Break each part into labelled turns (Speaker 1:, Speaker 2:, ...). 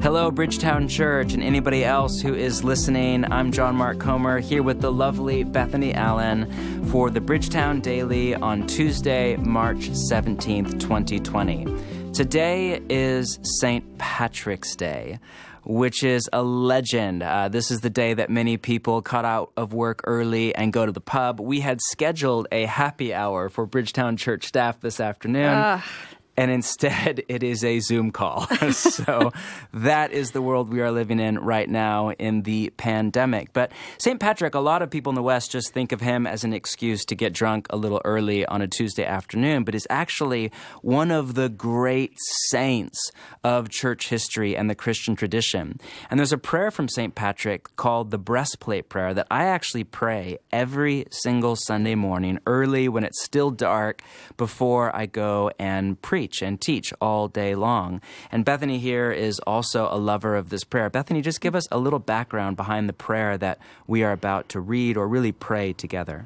Speaker 1: Hello, Bridgetown Church, and anybody else who is listening. I'm John Mark Comer here with the lovely Bethany Allen for the Bridgetown Daily on Tuesday, March 17th, 2020. Today is St. Patrick's Day, which is a legend. This is the day that many people cut out of work early and go to the pub. We had scheduled a happy hour for Bridgetown Church staff this afternoon. And instead, it is a Zoom call. So that is the world we are living in right now in the pandemic. But St. Patrick, a lot of people in the West just think of him as an excuse to get drunk a little early on a Tuesday afternoon, but is actually one of the great saints of church history and the Christian tradition. And there's a prayer from St. Patrick called the Breastplate prayer that I actually pray every single Sunday morning, early when it's still dark, before I go and preach and teach all day long. And Bethany here is also a lover of this prayer. Bethany, just give us a little background behind the prayer that we are about to read or really pray together.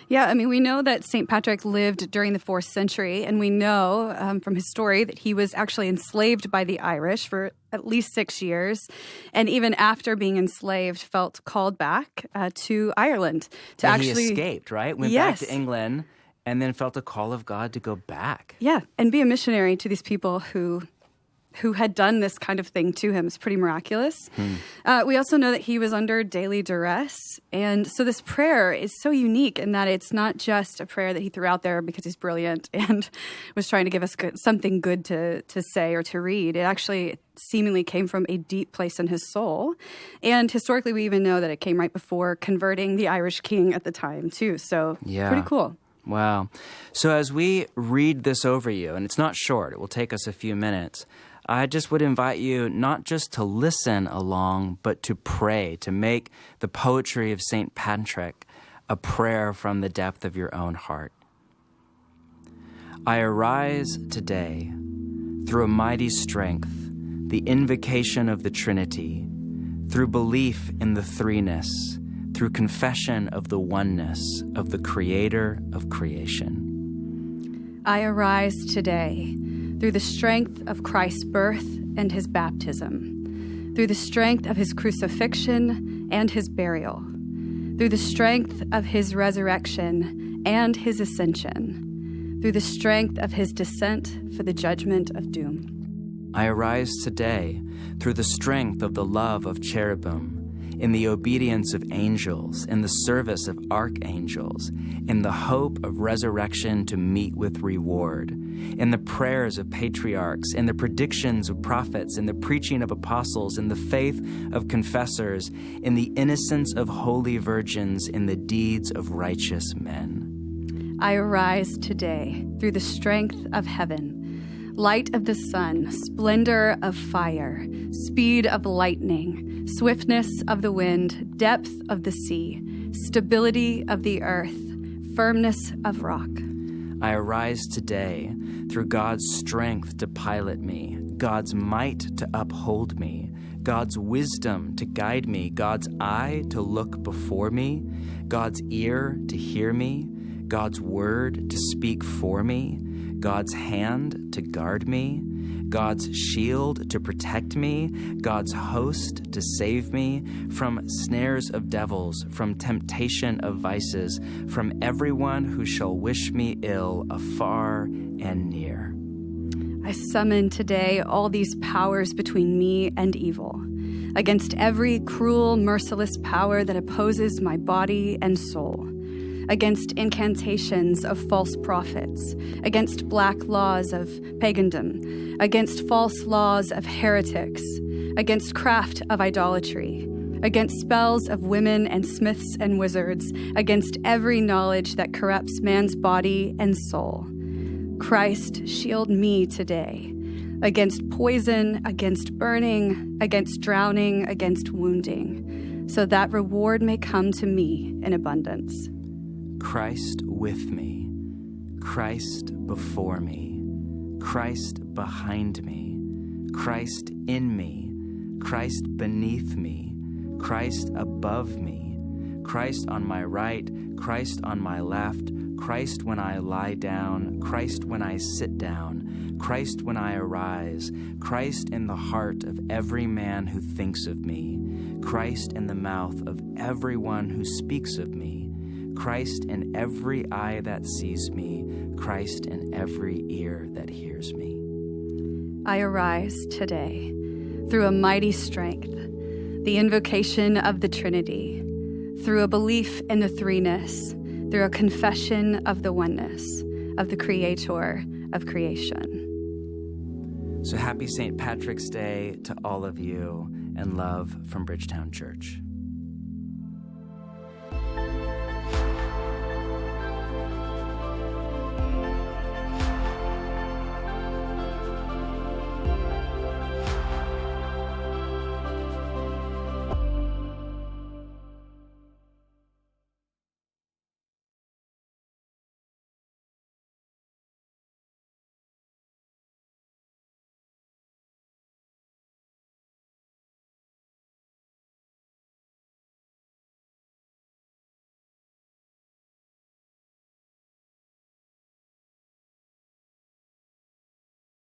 Speaker 2: Yeah, we know that St. Patrick lived during the 4th century, and we know from his story that he was actually enslaved by the Irish for at least 6 years, and even after being enslaved, felt called back to Ireland to
Speaker 1: He escaped, right? Went back to England, and then felt a call of God to go back.
Speaker 2: Yeah, and be a missionary to these people who had done this kind of thing to him. It's pretty miraculous. We also know that he was under daily duress. And so this prayer is so unique in that it's not just a prayer that he threw out there because he's brilliant and was trying to give us something good to say or to read. It actually seemingly came from a deep place in his soul. And historically, we even know that it came right before converting the Irish king at the time, too. So pretty cool.
Speaker 1: Wow. So as we read this over you, and it's not short, it will take us a few minutes, I just would invite you not just to listen along, but to pray, to make the poetry of St. Patrick a prayer from the depth of your own heart. I arise today through a mighty strength, the invocation of the Trinity, through belief in the threeness, through confession of the oneness of the Creator of creation.
Speaker 2: I arise today through the strength of Christ's birth and his baptism, through the strength of his crucifixion and his burial, through the strength of his resurrection and his ascension, through the strength of his descent for the judgment of doom.
Speaker 1: I arise today through the strength of the love of cherubim, in the obedience of angels, in the service of archangels, in the hope of resurrection to meet with reward, in the prayers of patriarchs, in the predictions of prophets, in the preaching of apostles, in the faith of confessors, in the innocence of holy virgins, in the deeds of righteous men.
Speaker 2: I arise today through the strength of heaven, light of the sun, splendor of fire, speed of lightning, swiftness of the wind, depth of the sea, stability of the earth, firmness of rock.
Speaker 1: I arise today through God's strength to pilot me, God's might to uphold me, God's wisdom to guide me, God's eye to look before me, God's ear to hear me, God's word to speak for me, God's hand to guard me, God's shield to protect me, God's host to save me from snares of devils, from temptation of vices, from everyone who shall wish me ill afar and near.
Speaker 2: I summon today all these powers between me and evil, against every cruel, merciless power that opposes my body and soul, against incantations of false prophets, against black laws of pagandom, against false laws of heretics, against craft of idolatry, against spells of women and smiths and wizards, against every knowledge that corrupts man's body and soul. Christ, shield me today against poison, against burning, against drowning, against wounding, so that reward may come to me in abundance.
Speaker 1: Christ with me, Christ before me, Christ behind me, Christ in me, Christ beneath me, Christ above me, Christ on my right, Christ on my left, Christ when I lie down, Christ when I sit down, Christ when I arise, Christ in the heart of every man who thinks of me, Christ in the mouth of everyone who speaks of me, Christ in every eye that sees me, Christ in every ear that hears me.
Speaker 2: I arise today through a mighty strength, the invocation of the Trinity, through a belief in the threeness, through a confession of the oneness of the Creator of creation.
Speaker 1: So happy St. Patrick's Day to all of you, and love from Bridgetown Church.